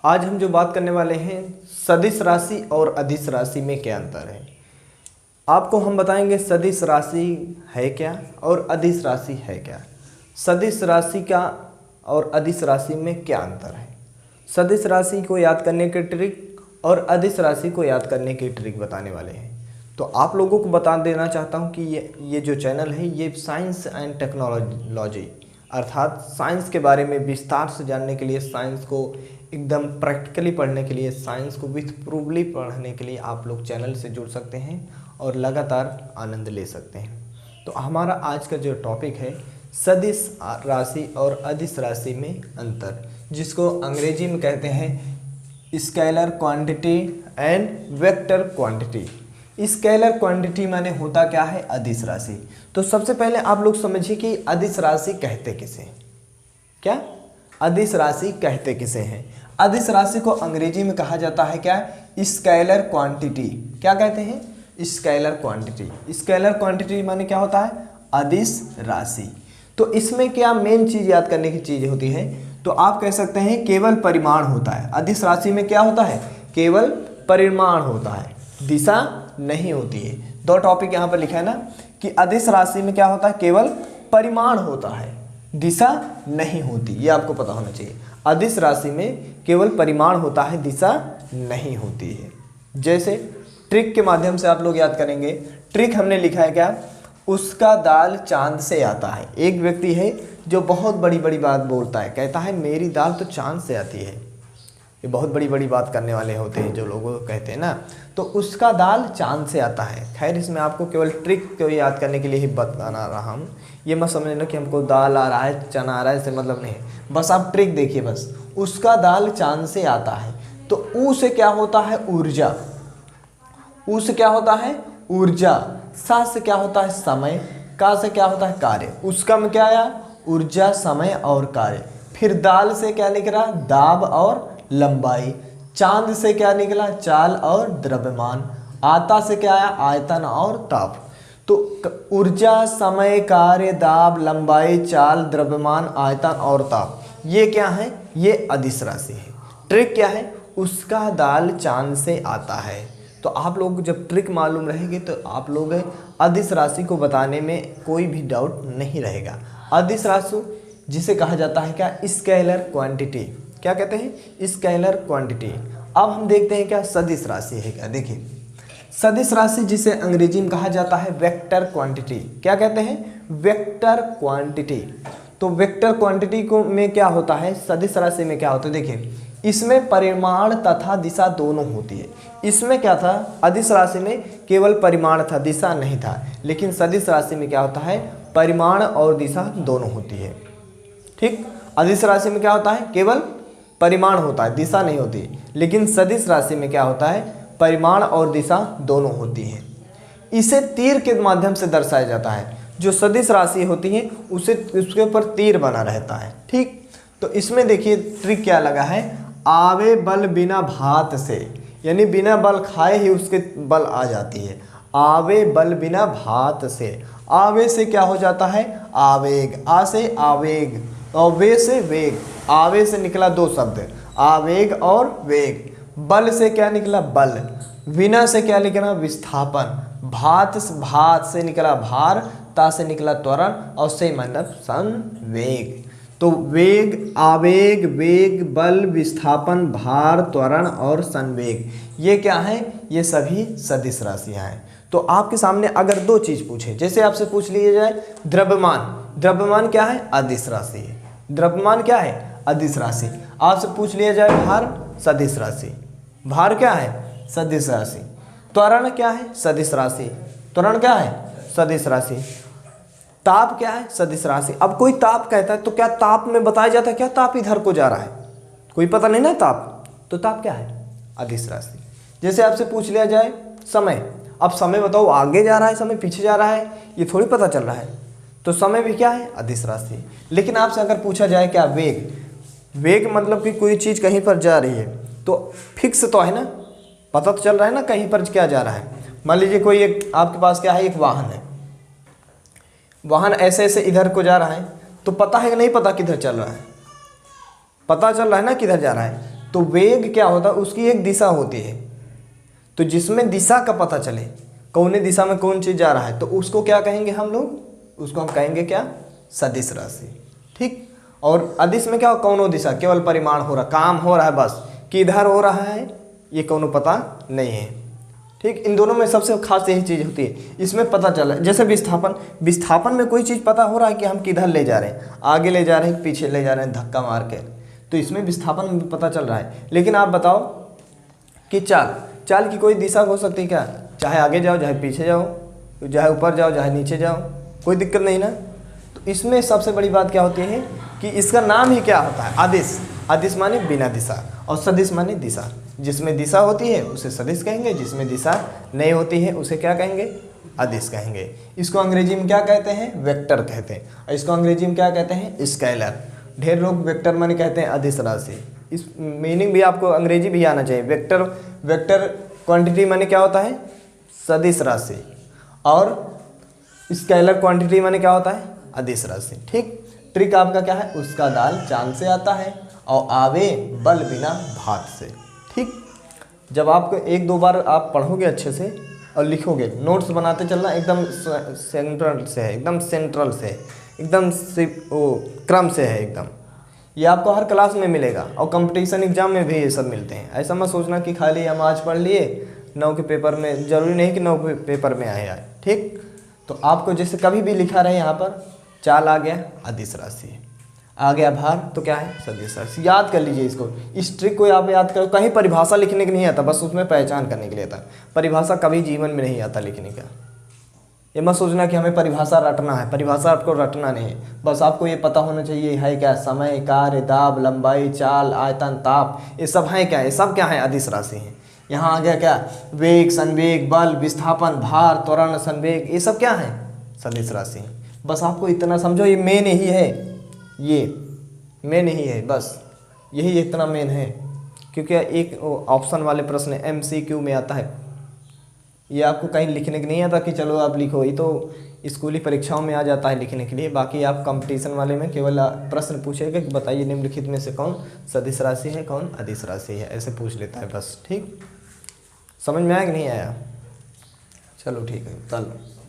आज हम जो बात करने वाले हैं सदिश राशि और अदिश राशि में क्या अंतर है। आपको हम बताएंगे सदिश राशि है क्या और अदिश राशि है क्या। सदिश राशि का और अदिश राशि में क्या अंतर है। सदिश राशि को याद करने के ट्रिक और अदिश राशि को याद करने की ट्रिक बताने वाले हैं। तो आप लोगों को बता देना चाहता हूं कि ये जो चैनल है ये साइंस एंड टेक्नोलॉजी अर्थात साइंस के बारे में विस्तार से जानने के लिए, साइंस को एकदम प्रैक्टिकली पढ़ने के लिए, साइंस को विथ प्रूफली पढ़ने के लिए आप लोग चैनल से जुड़ सकते हैं और लगातार आनंद ले सकते हैं। तो हमारा आज का जो टॉपिक है सदिश राशि और अदिश राशि में अंतर, जिसको अंग्रेजी में कहते हैं scalar quantity and vector quantity. Scalar quantity माने होता क्या है, अदिश राशि। तो सबसे पहले आप लोग समझिए कि अदिश राशि कहते किसे, क्या अदिश राशि कहते किसे हैं। अदिश राशि को अंग्रेजी में कहा जाता है क्या, स्केलर क्वांटिटी। क्या कहते हैं, स्केलर क्वांटिटी। स्केलर क्वांटिटी माने क्या होता है, अदिश राशि। तो इसमें क्या मेन चीज याद करने की चीज होती है, तो आप कह सकते हैं केवल परिमाण होता है। अदिश राशि में क्या होता है, केवल परिमाण होता है, दिशा नहीं होती है। दो टॉपिक यहाँ पर लिखा है ना कि अदिश राशि में क्या होता है, केवल परिमाण होता है, दिशा नहीं होती। ये आपको पता होना चाहिए। अदिश राशि में केवल परिमाण होता है, दिशा नहीं होती है। जैसे ट्रिक के माध्यम से आप लोग याद करेंगे। ट्रिक हमने लिखा है क्या, उसका दाल चांद से आता है। एक व्यक्ति है जो बहुत बड़ी बड़ी बात बोलता है, कहता है मेरी दाल तो चांद से आती है। ये बहुत बड़ी बड़ी बात करने वाले होते हैं जो लोग कहते हैं ना, तो उसका दाल चांद से आता है। खैर इसमें आपको केवल ट्रिक को याद करने के लिए ही बताना रहा हूँ। ये मत समझना कि हमको दाल आ रहा है, चना आ रहा है, इससे मतलब नहीं। बस आप ट्रिक देखिए, बस उसका दाल चांद से आता है। तो ऊ से क्या होता है, ऊर्जा। ऊ से क्या होता है, ऊर्जा। सा से क्या होता है, समय। का से क्या होता है, कार्य। उसका में क्या आया, ऊर्जा, समय और कार्य। फिर दाल से क्या निकला, दाब और लंबाई। चांद से क्या निकला, चाल और द्रव्यमान। आता से क्या आया, आयतन और ताप। तो ऊर्जा, समय, कार्य, दाब, लंबाई, चाल, द्रव्यमान, आयतन और ताप, ये क्या है, ये अदिश राशि है। ट्रिक क्या है, उसका दाल चांद से आता है। तो आप लोग जब ट्रिक मालूम रहेगी तो आप लोग अदिश राशि को बताने में कोई भी डाउट नहीं रहेगा। अदिश राशि जिसे कहा जाता है क्या, स्केलर क्वांटिटी। क्या कहते हैं, स्केलर क्वांटिटी। अब हम देखते हैं क्या सदिश राशि है क्या। देखिए सदिश राशि जिसे अंग्रेजी में कहा जाता है वेक्टर क्वांटिटी। क्या कहते हैं, वेक्टर क्वांटिटी। तो वेक्टर क्वांटिटी को में क्या होता है, सदिश राशि में क्या होता है, देखिए इसमें परिमाण तथा दिशा दोनों होती है। इसमें क्या था, अदिश राशि में केवल परिमाण था, दिशा नहीं था। लेकिन सदिश राशि में क्या होता है, परिमाण और दिशा दोनों होती है। ठीक, अदिश राशि में क्या होता है, केवल परिमाण होता है, दिशा नहीं होती। लेकिन सदिश राशि में क्या होता है, परिमाण और दिशा दोनों होती है। इसे तीर के माध्यम से दर्शाया जाता है। जो सदिश राशि होती है उसे उसके ऊपर तीर बना रहता है। ठीक, तो इसमें देखिए ट्रिक क्या लगा है, आवे बल बिना भात से, यानी बिना बल खाए ही उसके बल आ जाती है। आवे बल बिना भात से। आवे से क्या हो जाता है, आवेग। आ से आवेग और वे से वेग। आवे से निकला दो शब्द, आवेग और वेग। बल से क्या निकला, बल। विना से क्या निकला, विस्थापन। भात से निकला भार। ता से निकला त्वरण और से मतलब संवेग। तो वेग, आवेग, वेग, बल, विस्थापन, भार, त्वरण और संवेग, ये क्या है, ये सभी सदिश राशियां हैं। तो आपके सामने अगर दो चीज पूछे, जैसे आपसे पूछ लिया जाए द्रव्यमान। द्रव्यमान क्या है, अदिश राशि है। द्रव्यमान क्या है, अदिश राशि। आपसे पूछ लिया जाए भार, सदिश राशि। भार क्या है, सदिश राशि। त्वरण क्या है, सदिश राशि। त्वरण क्या है, सदिश राशि। ताप क्या है, सदिश राशि। अब कोई ताप कहता है तो क्या ताप में बताया जाता है क्या, ताप इधर को जा रहा है, कोई पता नहीं ना ताप, तो ताप क्या है, अदिश राशि। जैसे आपसे पूछ लिया जाए समय, अब समय बताओ आगे जा रहा है, समय पीछे जा रहा है, ये थोड़ी पता चल रहा है, तो समय भी क्या है, अदिश राशि। लेकिन आपसे अगर पूछा जाए क्या वेग, वेग मतलब कि कोई चीज़ कहीं पर जा रही है तो फिक्स तो है ना, पता तो चल रहा है ना कहीं पर क्या जा रहा है। मान लीजिए कोई एक आपके पास क्या है, एक वाहन है, वाहन ऐसे ऐसे इधर को जा रहा है, तो पता है कि नहीं पता किधर चल रहा है, पता चल रहा है ना किधर जा रहा है। तो वेग क्या होता है, उसकी एक दिशा होती है। तो जिसमें दिशा का पता चले कौन दिशा में कौन चीज़ जा रहा है, तो उसको क्या कहेंगे हम लोग, उसको हम कहेंगे क्या, सदिश राशि। ठीक। और अदिश में क्या, कौनो दिशा, केवल परिमाण हो रहा, काम हो रहा है बस, किधर हो रहा है ये कौनो पता नहीं है। ठीक। इन दोनों में सबसे खास यही चीज़ होती है, इसमें पता चला। जैसे विस्थापन, विस्थापन में कोई चीज़ पता हो रहा है कि हम किधर ले जा रहे हैं, आगे ले जा रहे हैं, पीछे ले जा रहे हैं धक्का मार के, तो इसमें विस्थापन में पता चल रहा है। लेकिन आप बताओ कि चाल की कोई दिशा हो सकती है क्या, चाहे आगे जाओ चाहे पीछे जाओ, चाहे ऊपर जाओ चाहे नीचे जाओ, कोई दिक्कत नहीं ना। तो इसमें सबसे बड़ी बात क्या होती है कि इसका नाम ही क्या होता है, अदिश। अदिश माने बिना दिशा, और सदिश माने दिशा। जिसमें दिशा होती है उसे सदिश कहेंगे, जिसमें दिशा नहीं होती है उसे क्या कहेंगे, अदिश कहेंगे। इसको अंग्रेजी में क्या कहते हैं, वेक्टर कहते हैं, और इसको अंग्रेजी में क्या कहते हैं, स्केलर। ढेर लोग वेक्टर माने कहते हैं अदिश राशि, इस मीनिंग भी आपको अंग्रेजी भी आना चाहिए। वेक्टर क्वांटिटी माने क्या होता है, सदिश राशि, और स्केलर क्वांटिटी माने क्या होता है, अदिश राशि। ठीक। ट्रिक आपका क्या है, उसका दाल चांद से आता है और आवे बल बिना भात से। ठीक। जब आपको एक दो बार आप पढ़ोगे अच्छे से और लिखोगे, नोट्स बनाते चलना, एकदम सेंट्रल से है, एकदम सेंट्रल से, एकदम क्रम से है एकदम। ये आपको हर क्लास में मिलेगा, और कंपटीशन एग्जाम में भी ये सब मिलते हैं। ऐसा मत सोचना कि खाली हम आज पढ़ लिए 9 के पेपर में, जरूरी नहीं कि 9 के पेपर में आए। ठीक। तो आपको जैसे कभी भी लिखा रहे यहाँ पर, चाल आ गया अदिश राशि, आ गया भार तो क्या है, सदिश राशि। याद कर लीजिए इसको, इस ट्रिक को आप याद करो। कहीं परिभाषा लिखने के नहीं आता, बस उसमें पहचान करने के लिए आता। परिभाषा कभी जीवन में नहीं आता लिखने का। ये मत सोचना कि हमें परिभाषा रटना है, परिभाषा आपको रटना नहीं है, बस आपको ये पता होना चाहिए है क्या, समय, कार्य, दाब, लंबाई, चाल, आयतन, ताप, ये सब है क्या, ये सब क्या है, अदिश राशि है। यहाँ आ गया क्या, वेग, संवेग, बल, विस्थापन, भार, त्वरण, संवेग, ये सब क्या है, सदिश राशि। बस आपको इतना समझो, ये मेन यही है, ये मेन यही है, बस यही इतना मेन है। क्योंकि एक ऑप्शन वाले प्रश्न MCQ में आता है, ये आपको कहीं लिखने के नहीं आता कि चलो आप लिखो, ये तो स्कूली परीक्षाओं में आ जाता है लिखने के लिए। बाकी आप कंपटीशन वाले में केवल प्रश्न पूछेगा कि बताइए निम्नलिखित में से कौन सदिश राशि है, कौन अदिश राशि है, ऐसे पूछ लेता है बस। ठीक। समझ में आया कि नहीं आया, चलो ठीक है, चलो।